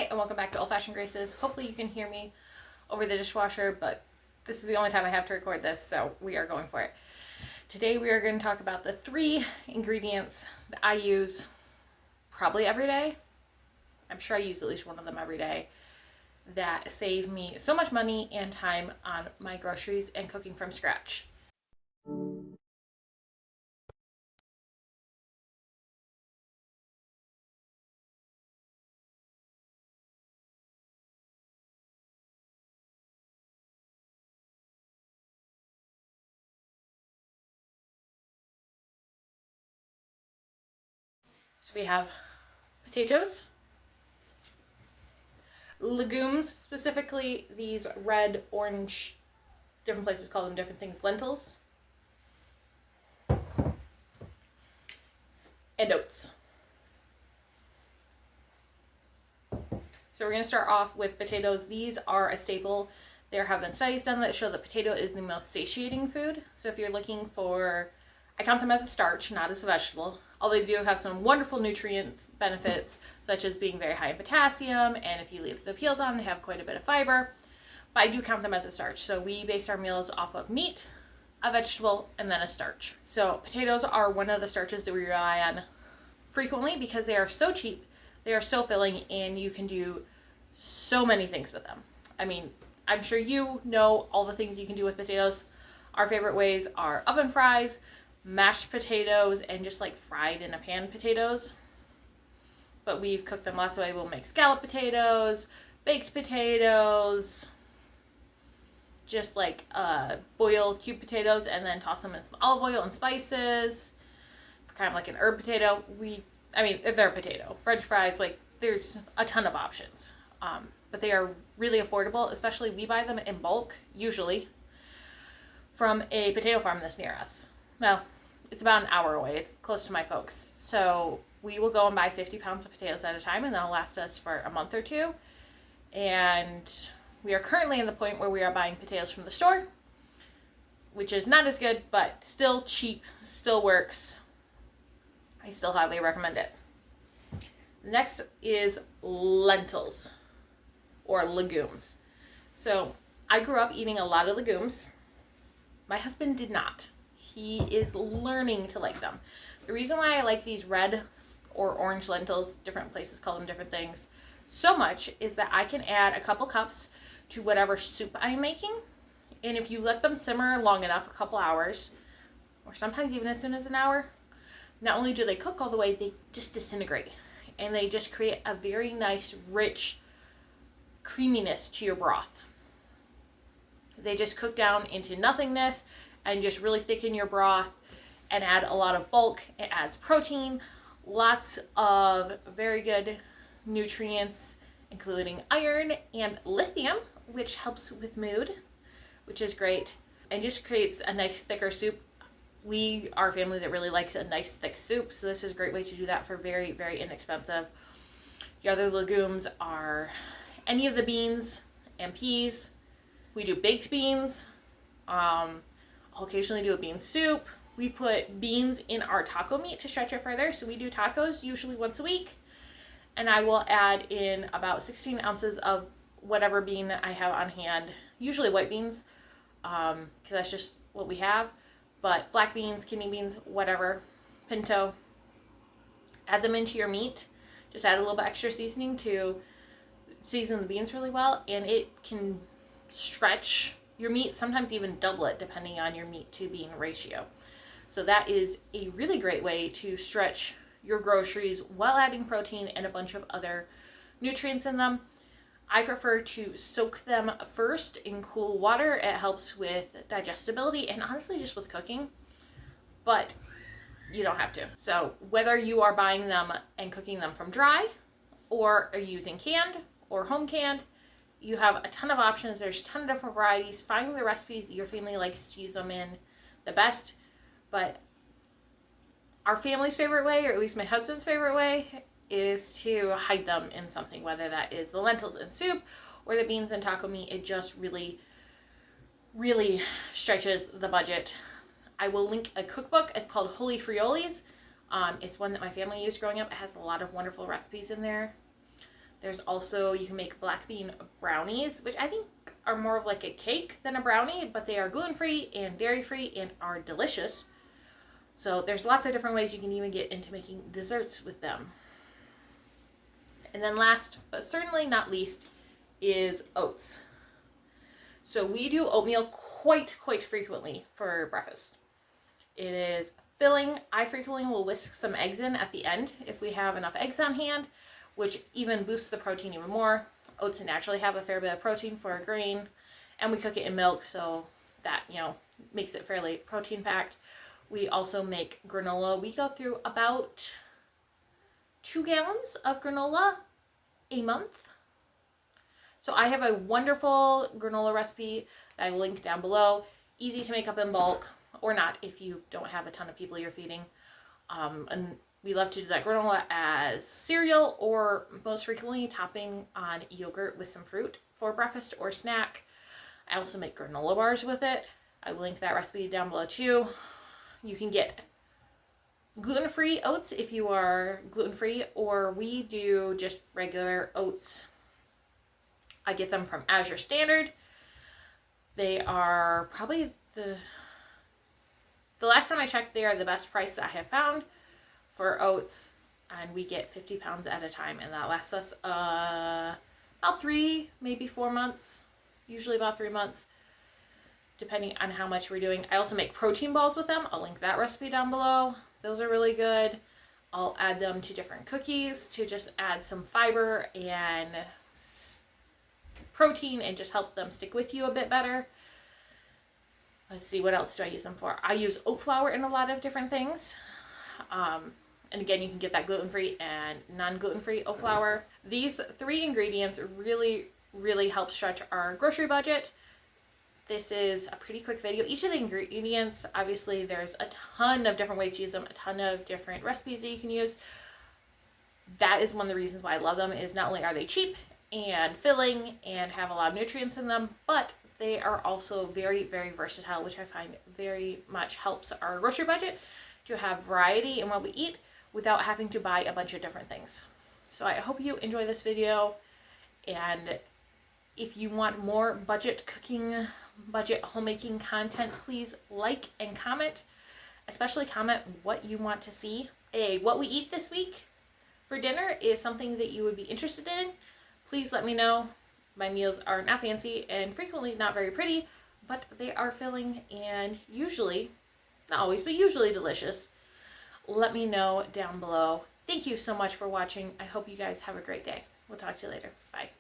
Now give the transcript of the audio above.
Hi, and welcome back to Old Fashioned Graces. Hopefully you can hear me over the dishwasher, but this is the only time I have to record this, so we are going for it. Today we are going to talk about the 3 ingredients that I use probably every day. I'm sure I use at least one of them every day that save me so much money and time on my groceries and cooking from scratch. So we have potatoes, legumes, specifically these red, orange, different places call them different things, lentils, and oats. So we're going to start off with potatoes. These are a staple. There have been studies done that show that potato is the most satiating food. So if you're looking for, I count them as a starch, not as a vegetable. Although they do have some wonderful nutrient benefits, such as being very high in potassium, and if you leave the peels on, they have quite a bit of fiber. But I do count them as a starch. So we base our meals off of meat, a vegetable, and then a starch. So potatoes are one of the starches that we rely on frequently because they are so cheap, they are so filling, and you can do so many things with them. I mean, I'm sure you know all the things you can do with potatoes. Our favorite ways are oven fries, mashed potatoes, and just like fried in a pan potatoes. But we've cooked them lots of ways. We'll make scallop potatoes, baked potatoes, just like boil cube potatoes and then toss them in some olive oil and spices. Kind of like an herb potato. They're a potato. French fries, like there's a ton of options. But they are really affordable, especially we buy them in bulk, usually, from a potato farm that's near us. Well, it's about an hour away. It's close to my folks. So we will go and buy 50 pounds of potatoes at a time, and that'll last us for a month or two. And we are currently in the point where we are buying potatoes from the store, which is not as good, but still cheap, still works. I still highly recommend it. Next is lentils or legumes. So I grew up eating a lot of legumes. My husband did not. He is learning to like them. The reason why I like these red or orange lentils, different places call them different things, so much is that I can add a couple cups to whatever soup I'm making. And if you let them simmer long enough, a couple hours, or sometimes even as soon as an hour, not only do they cook all the way, they just disintegrate. And they just create a very nice, rich creaminess to your broth. They just cook down into nothingness and just really thicken your broth and add a lot of bulk. It adds protein, lots of very good nutrients, including iron and lithium, which helps with mood, which is great, and just creates a nice thicker soup. We are a family that really likes a nice thick soup, so this is a great way to do that for very, very inexpensive. The other legumes are any of the beans and peas. We do baked beans. I'll occasionally do a bean soup. We put beans in our taco meat to stretch it further, so we do tacos usually once a week. And I will add in about 16 ounces of whatever bean I have on hand, usually white beans, because that's just what we have. But black beans, kidney beans, whatever, pinto, add them into your meat. Just add a little bit extra seasoning to season the beans really well, and it can stretch your meat, sometimes even double it depending on your meat to bean ratio. So that is a really great way to stretch your groceries while adding protein and a bunch of other nutrients in them. I prefer to soak them first in cool water. It helps with digestibility and honestly just with cooking, but you don't have to. So whether you are buying them and cooking them from dry or are using canned or home canned, you have a ton of options. There's a ton of different varieties. Find the recipes your family likes to use them in the best. But our family's favorite way, or at least my husband's favorite way, is to hide them in something, whether that is the lentils in soup or the beans in taco meat. It just really, really stretches the budget. I will link a cookbook. It's called Holy Frioles. It's one that my family used growing up. It has a lot of wonderful recipes in there. There's also, you can make black bean brownies, which I think are more of like a cake than a brownie, but they are gluten-free and dairy-free and are delicious. So there's lots of different ways you can even get into making desserts with them. And then last, but certainly not least, is oats. So we do oatmeal quite frequently for breakfast. It is filling. I frequently will whisk some eggs in at the end if we have enough eggs on hand, which even boosts the protein even more. Oats naturally have a fair bit of protein for a grain, and we cook it in milk, so that, you know, makes it fairly protein packed. We also make granola. We go through about 2 gallons of granola a month. So I have a wonderful granola recipe that I will link down below. Easy to make up in bulk, or not if you don't have a ton of people you're feeding. And we love to do that granola as cereal, or most frequently topping on yogurt with some fruit for breakfast or snack. I also make granola bars with it. I will link that recipe down below too. You can get gluten-free oats if you are gluten-free, or we do just regular oats. I get them from Azure Standard. They are probably the last time I checked, they are the best price that I have found for oats, and we get 50 pounds at a time, and that lasts us about 3, maybe 4 months, usually about 3 months, depending on how much we're doing. I also make protein balls with them. I'll link that recipe down below. Those are really good. I'll add them to different cookies to just add some fiber and protein and just help them stick with you a bit better. Let's see, what else do I use them for? I use oat flour in a lot of different things. And again, you can get that gluten-free and non-gluten-free oat flour. These 3 ingredients really help stretch our grocery budget. This is a pretty quick video. Each of the ingredients, obviously there's a ton of different ways to use them, a ton of different recipes that you can use. That is one of the reasons why I love them, is not only are they cheap and filling and have a lot of nutrients in them, but they are also very versatile, which I find very much helps our grocery budget to have variety in what we eat without having to buy a bunch of different things. So I hope you enjoy this video, and if you want more budget cooking, budget homemaking content, please like and comment, especially comment what you want to see. What we eat this week for dinner is something that you would be interested in. Please let me know. My meals are not fancy and frequently not very pretty, but they are filling and usually, not always, but usually delicious. Let me know down below. Thank you so much for watching. I hope you guys have a great day. We'll talk to you later. Bye.